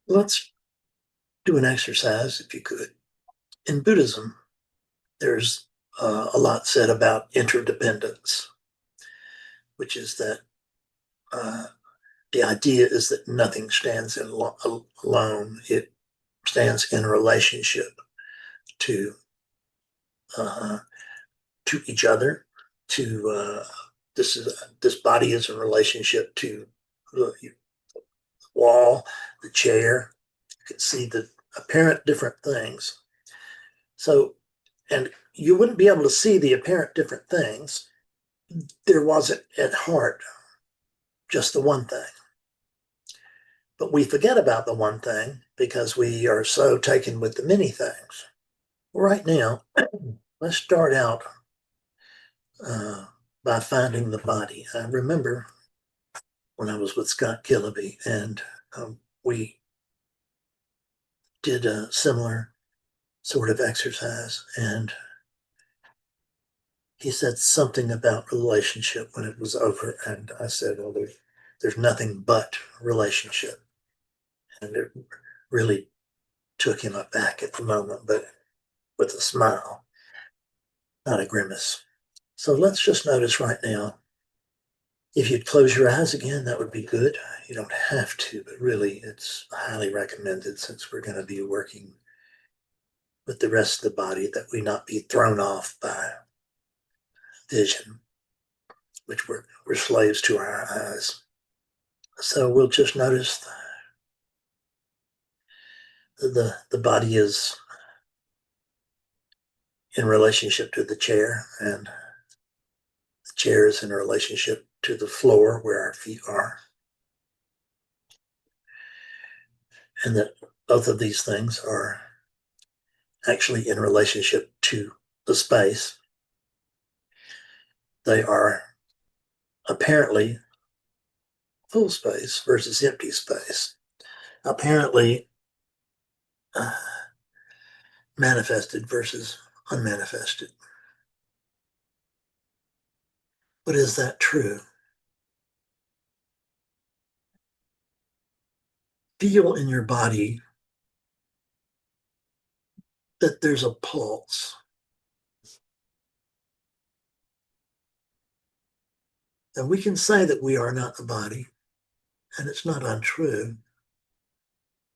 Let's do an exercise, if you could. In Buddhism, there's a lot said about interdependence, which is that uh, the idea is that nothing stands alone. It stands in relationship to uh, to each other. To this body is in relationship to the wall, the chair. You can see the apparent different things. So, and you wouldn't be able to see the apparent different things. There wasn't at heart just the one thing. But we forget about the one thing because we are so taken with the many things. Right now, let's start out uh, by finding the body. I remember when I was with Scott Killaby, and we did a similar sort of exercise, and he said something about relationship when it was over, and I said, "Well, there's nothing but relationship," and it really took him aback at the moment, but with a smile, not a grimace. So let's just notice right now. If you'd close your eyes again, that would be good. You don't have to, but really, it's highly recommended since we're going to be working with the rest of the body that we not be thrown off by vision, which we're slaves to our eyes. So we'll just notice the body is in relationship to the chair, and the chair is in relationship to the floor where our feet are, and that both of these things are actually in relationship to the space. They are apparently full space versus empty space, apparently uh, manifested versus unmanifested. But is that true? Feel in your body that there's a pulse. And we can say that we are not the body, and it's not untrue,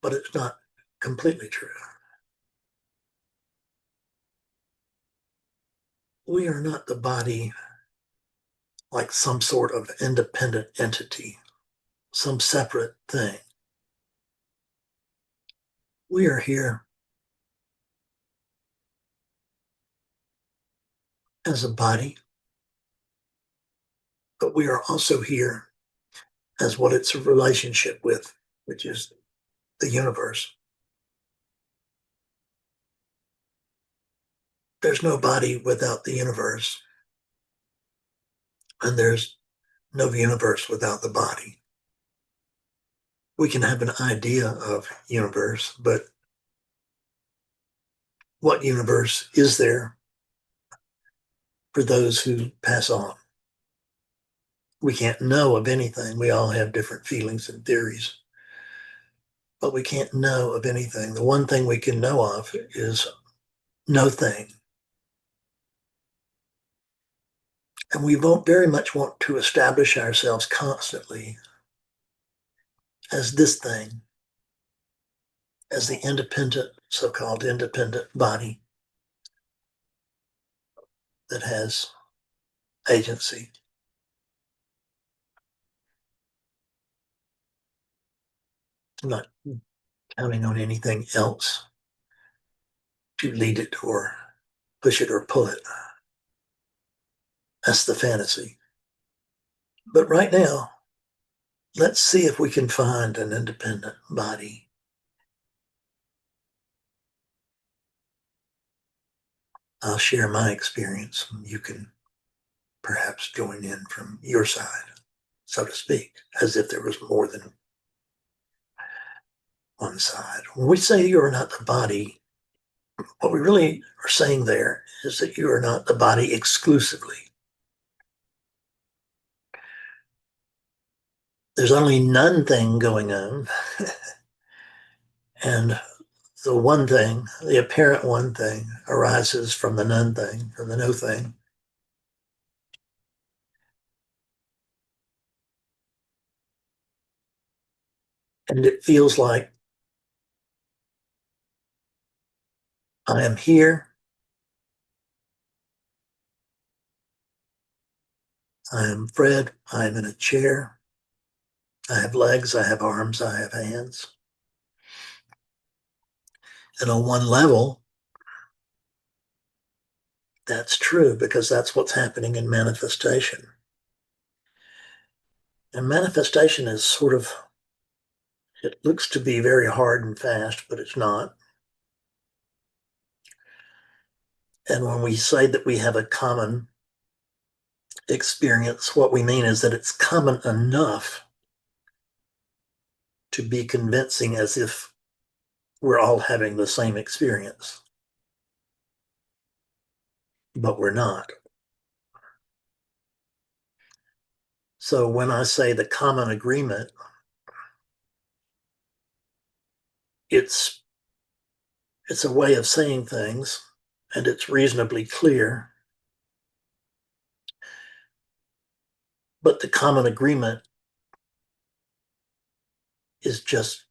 but it's not completely true. We are not the body like some sort of independent entity, some separate thing. We are here as a body, but we are also here as what it's a relationship with, which is the universe. There's no body without the universe, and there's no universe without the body. We can have an idea of universe, but what universe is there for those who pass on? We can't know of anything. We all have different feelings and theories, but we can't know of anything. The one thing we can know of is no thing. And we very much want to establish ourselves constantly as this thing, as the independent, so-called independent body that has agency. I'm not counting on anything else to lead it or push it or pull it. That's the fantasy. But right now, let's see if we can find an independent body. I'll share my experience. You can perhaps join in from your side, so to speak, as if there was more than one side. When we say you are not the body, what we really are saying there is that you are not the body exclusively. There's only none thing going on And the one thing, the apparent one thing, arises from the none thing, from the no thing. And it feels like I am here, I am Fred, I am in a chair, I have legs, I have arms, I have hands. And on one level, that's true because that's what's happening in manifestation. And manifestation is sort of, it looks to be very hard and fast, but it's not. And when we say that we have a common experience, what we mean is that it's common enough to be convincing as if we're all having the same experience, but we're not. So when I say the common agreement, it's it's a way of saying things and it's reasonably clear, but the common agreement is just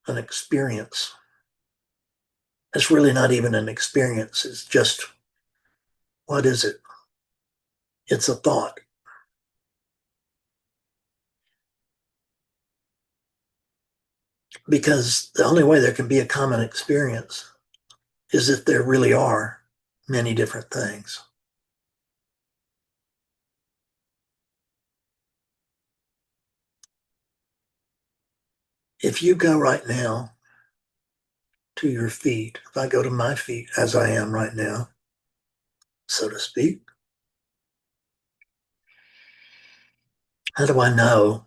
an experience. It's really not even an experience. It's just, what is it? It's a thought. Because the only way there can be a common experience is if there really are many different things. If you go right now to your feet, if I go to my feet as I am right now, so to speak, how do I know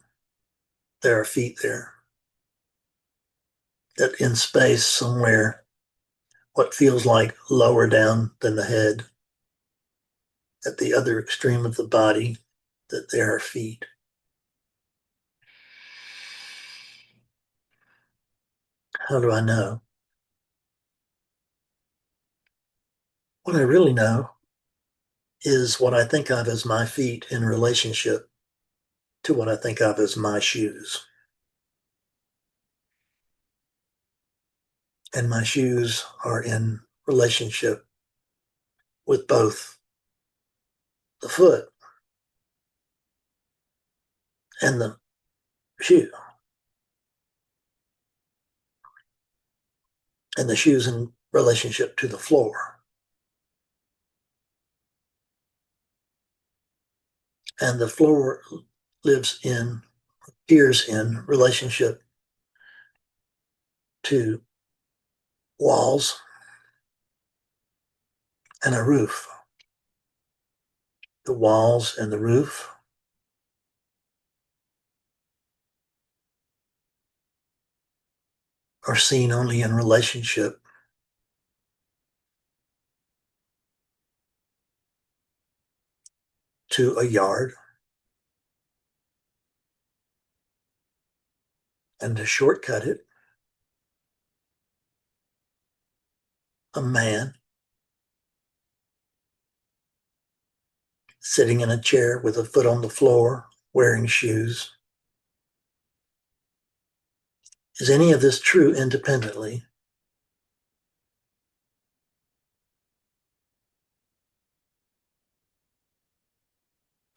there are feet there? That in space somewhere, what feels like lower down than the head, at the other extreme of the body, that there are feet. How do I know? What I really know is what I think of as my feet in relationship to what I think of as my shoes. And my shoes are in relationship with both the foot and the shoe, and the shoes in relationship to the floor. And the floor appears in relationship to walls and a roof. The walls and the roof are seen only in relationship to a yard. And to shortcut it, a man sitting in a chair with a foot on the floor, wearing shoes. Is any of this true independently?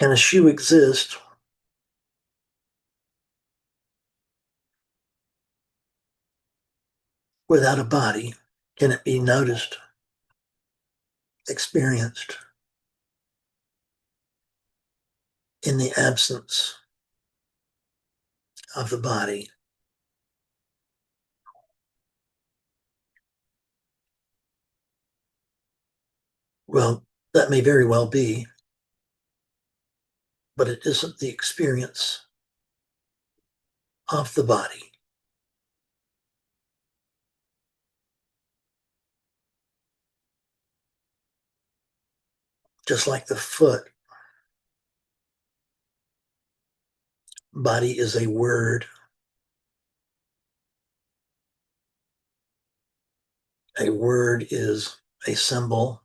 Can a shoe exist without a body? Can it be noticed, experienced in the absence of the body? Well, that may very well be, but it isn't the experience of the body. Just like the foot, body is a word A word is a symbol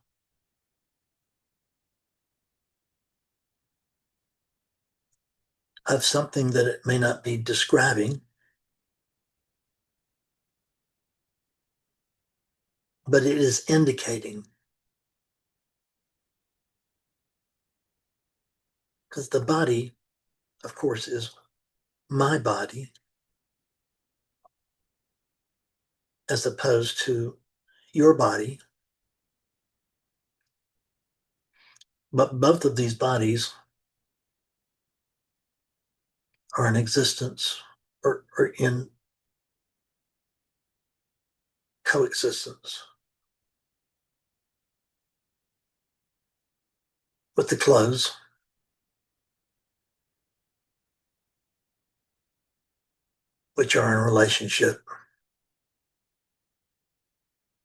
of something that it may not be describing, but it is indicating. Because the body, of course, is my body as opposed to your body. But both of these bodies are in existence or in coexistence with the clothes, which are in relationship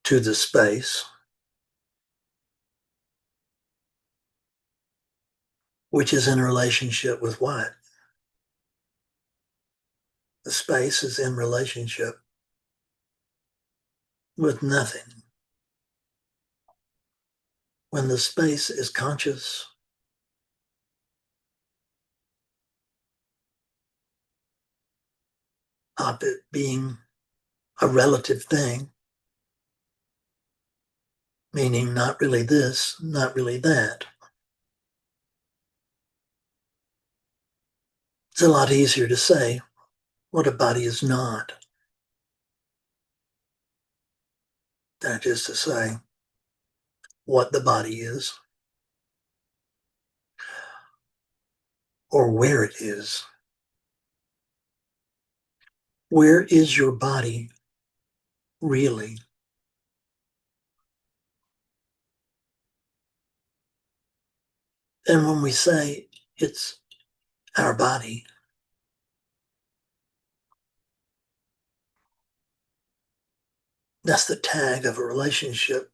to the space, which is in relationship with what? The space is in relationship with nothing. When the space is conscious of it being a relative thing, meaning not really this, not really that, it's a lot easier to say what a body is not than it is to say what the body is or where it is. Where is your body really? And when we say it's our body, that's the tag of a relationship.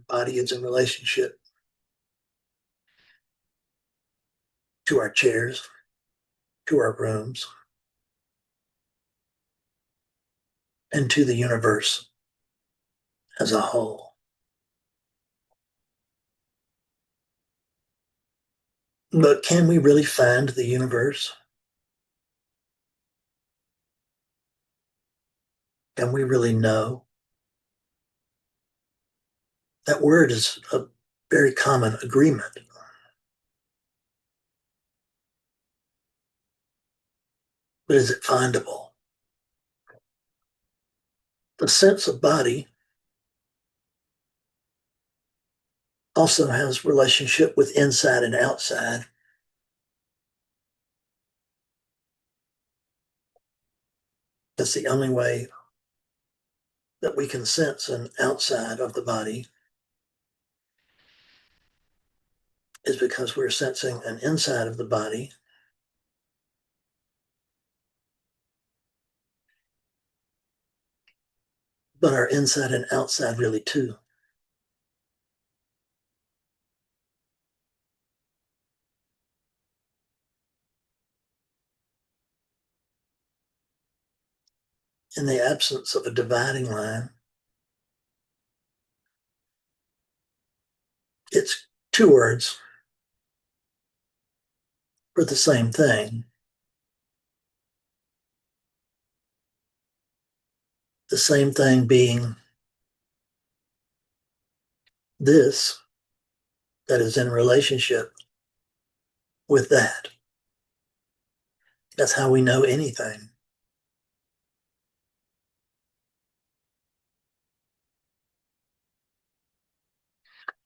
Body is in relationship to our chairs, to our rooms, and to the universe as a whole. But can we really find the universe? Can we really know? That word is a very common agreement. But is it findable? The sense of body also has relationship with inside and outside. That's the only way that we can sense an outside of the body is because we're sensing an inside of the body. But our inside and outside really too. In the absence of a dividing line, it's two words for the same thing. The same thing being this that is in relationship with that. That's how we know anything.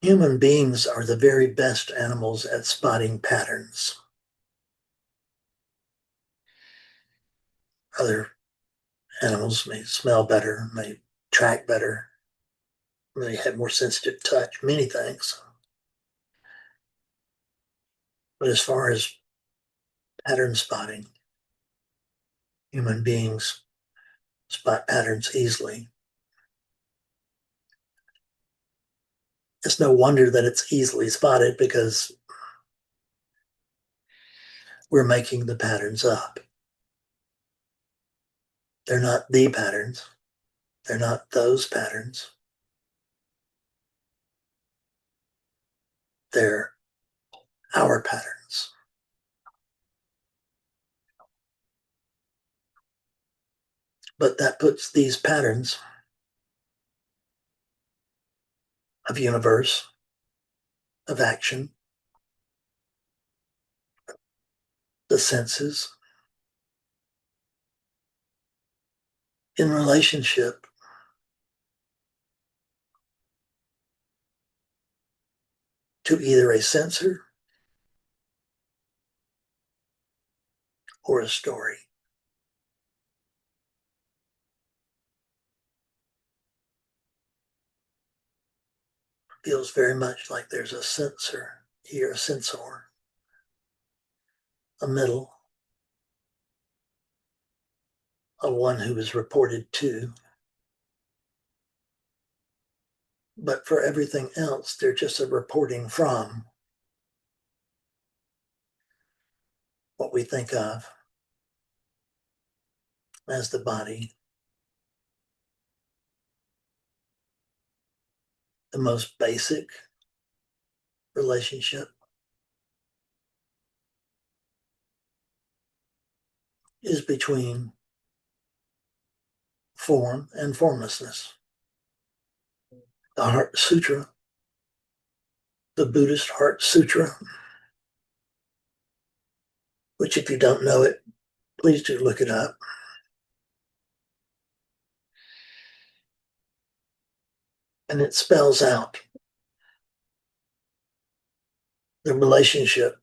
Human beings are the very best animals at spotting patterns. Other animals may smell better, may track better, may have more sensitive touch, many things. But as far as pattern spotting, human beings spot patterns easily. It's no wonder that it's easily spotted because we're making the patterns up. They're not the patterns. They're not those patterns. They're our patterns. But that puts these patterns of universe, of action, the senses, in relationship to either a sensor or a story. Feels very much like there's a sensor here, a sensor, a middle, a one who is reported to. But for everything else, they're just a reporting from what we think of as the body. The most basic relationship is between form and formlessness. The Heart Sutra, the Buddhist Heart Sutra, which if you don't know it, please do look it up. And it spells out the relationship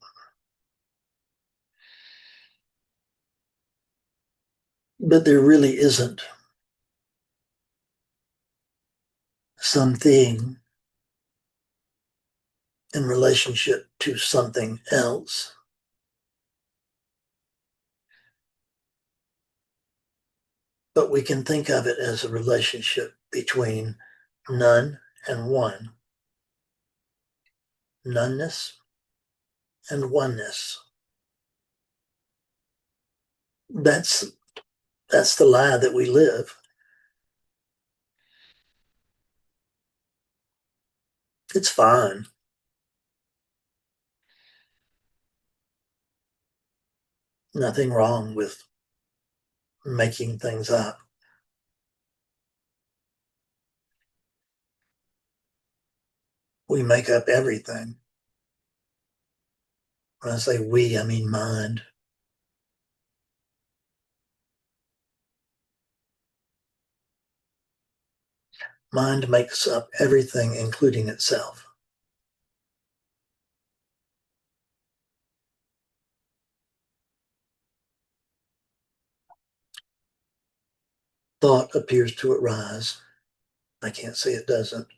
but there really isn't something in relationship to something else. But we can think of it as a relationship between none and one, noneness and oneness. That's the lie that we live. It's fine. Nothing wrong with making things up. We make up everything. When I say we, I mean mind. Mind makes up everything, including itself. Thought appears to arise. I can't say it doesn't.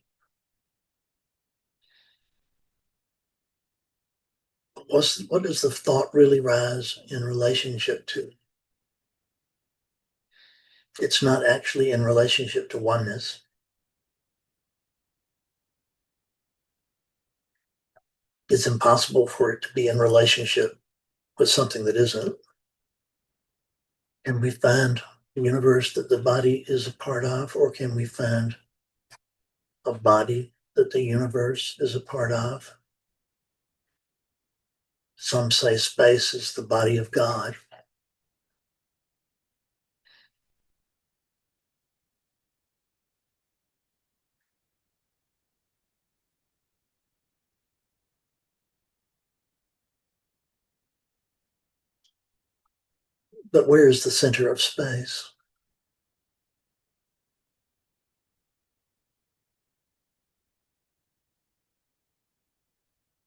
What does the thought really rise in relationship to? It's not actually in relationship to oneness. It's impossible for it to be in relationship with something that isn't. Can we find a universe that the body is a part of, or can we find a body that the universe is a part of? Some say space is the body of God. But where is the center of space?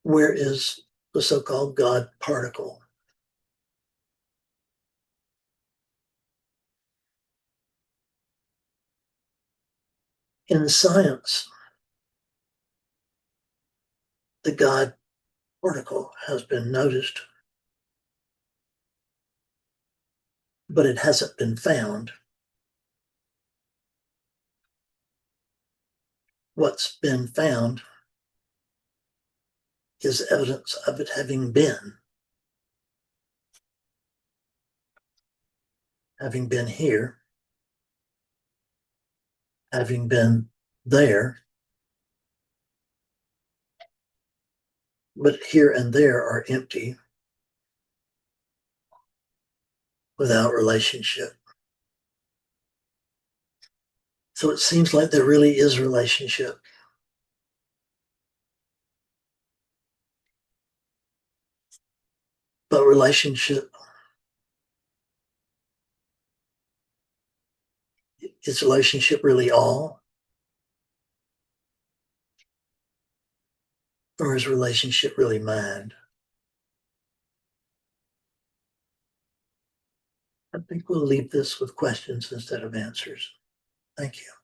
Where is the so-called God particle? In science, the God particle has been noticed, but it hasn't been found. What's been found is evidence of it having been here. having been there, but here and there are empty without relationship. So it seems like there really is relationship. But relationship, is relationship really all? Or is relationship really mind? I think we'll leave this with questions instead of answers. Thank you.